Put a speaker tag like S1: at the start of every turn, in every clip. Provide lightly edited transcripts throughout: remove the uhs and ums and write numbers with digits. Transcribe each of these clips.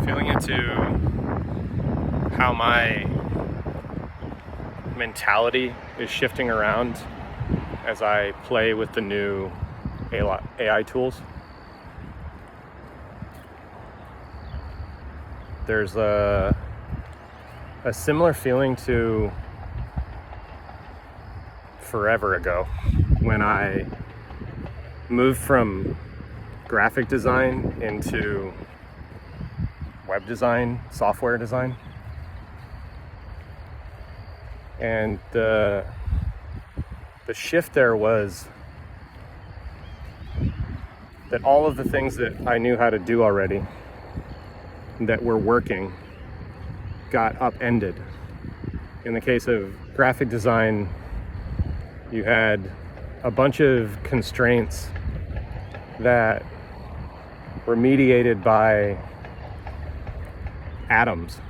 S1: feeling into how my mentality is shifting around as I play with the new AI tools. There's a similar feeling to forever ago when I moved from graphic design into web design, software design. And the shift there was that all of the things that I knew how to do already that were working got upended. In the case of graphic design, you had a bunch of constraints that were mediated by atoms,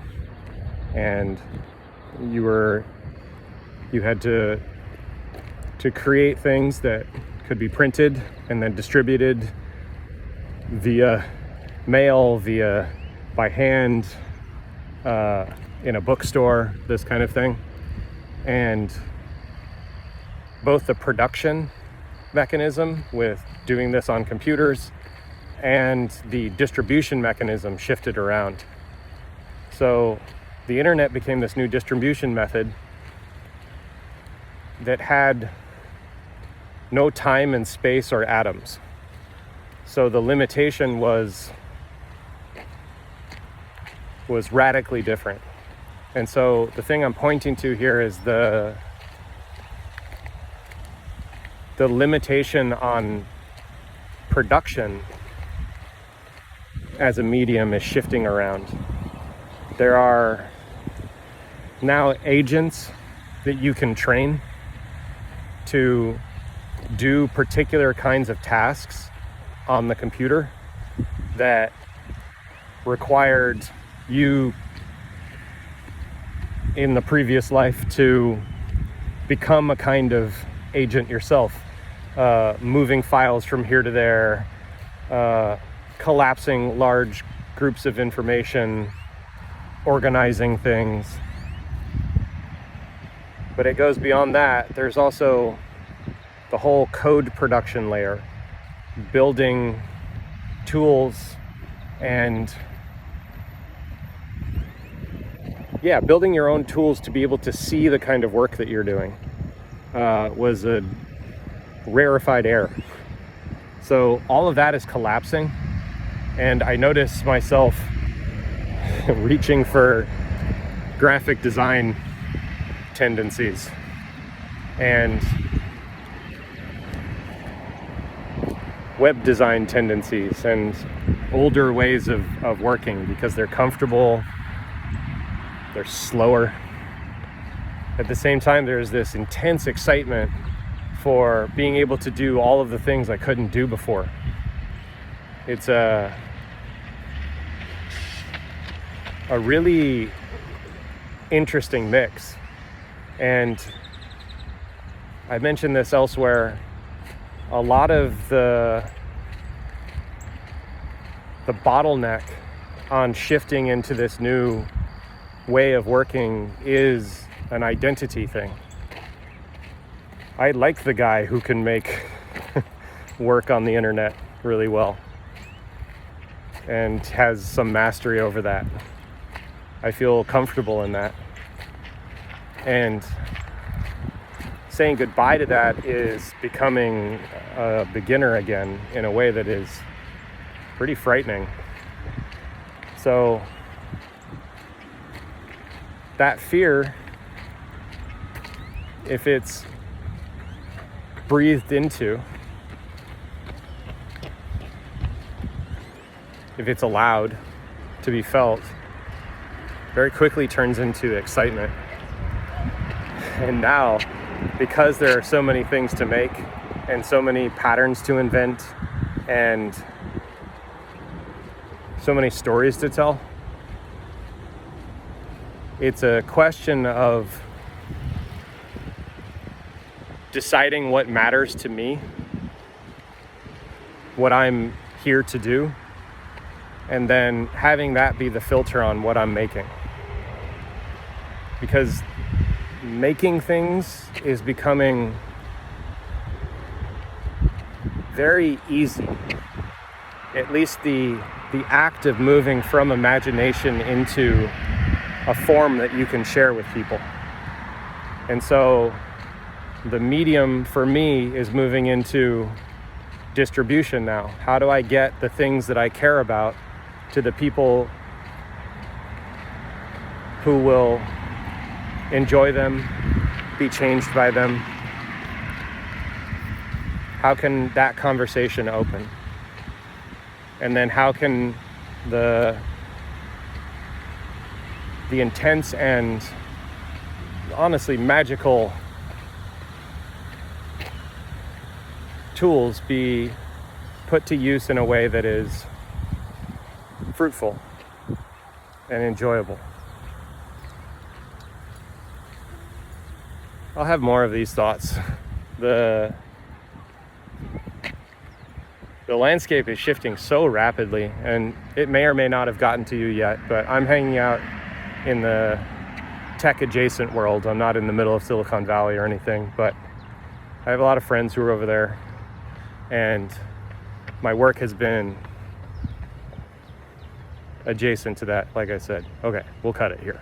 S1: and you had to create things that could be printed and then distributed via mail, by hand, in a bookstore, this kind of thing. And both the production mechanism with doing this on computers and the distribution mechanism shifted around. So the internet became this new distribution method that had no time and space or atoms. So the limitation was radically different. And so the thing I'm pointing to here is the limitation on production as a medium is shifting around. There are now agents that you can train to do particular kinds of tasks on the computer that required you in the previous life to become a kind of agent yourself, moving files from here to there, collapsing large groups of information, organizing things. But it goes beyond that. There's also the whole code production layer, building tools and building your own tools to be able to see the kind of work that you're doing was a rarefied air. So all of that is collapsing, and I notice myself reaching for graphic design tendencies and web design tendencies and older ways of working because they're comfortable, they're slower. At the same time, there's this intense excitement for being able to do all of the things I couldn't do before. It's a really interesting mix. And I mentioned this elsewhere. A lot of the bottleneck on shifting into this new way of working is an identity thing. I like the guy who can make work on the internet really well and has some mastery over that. I feel comfortable in that. And saying goodbye to that is becoming a beginner again in a way that is pretty frightening. So that fear, if it's breathed into, if it's allowed to be felt, very quickly turns into excitement. And now, because there are so many things to make and so many patterns to invent and so many stories to tell, it's a question of deciding what matters to me, what I'm here to do, and then having that be the filter on what I'm making. Because making things is becoming very easy. At least the act of moving from imagination into a form that you can share with people. And so the medium for me is moving into distribution now. How do I get the things that I care about to the people who will enjoy them, be changed by them? How can that conversation open? And then how can the intense and honestly magical tools be put to use in a way that is fruitful and enjoyable? I'll have more of these thoughts. The landscape is shifting so rapidly, and it may or may not have gotten to you yet, but I'm hanging out in the tech adjacent world. I'm not in the middle of Silicon Valley or anything, but I have a lot of friends who are over there, and my work has been adjacent to that, like I said. Okay, we'll cut it here.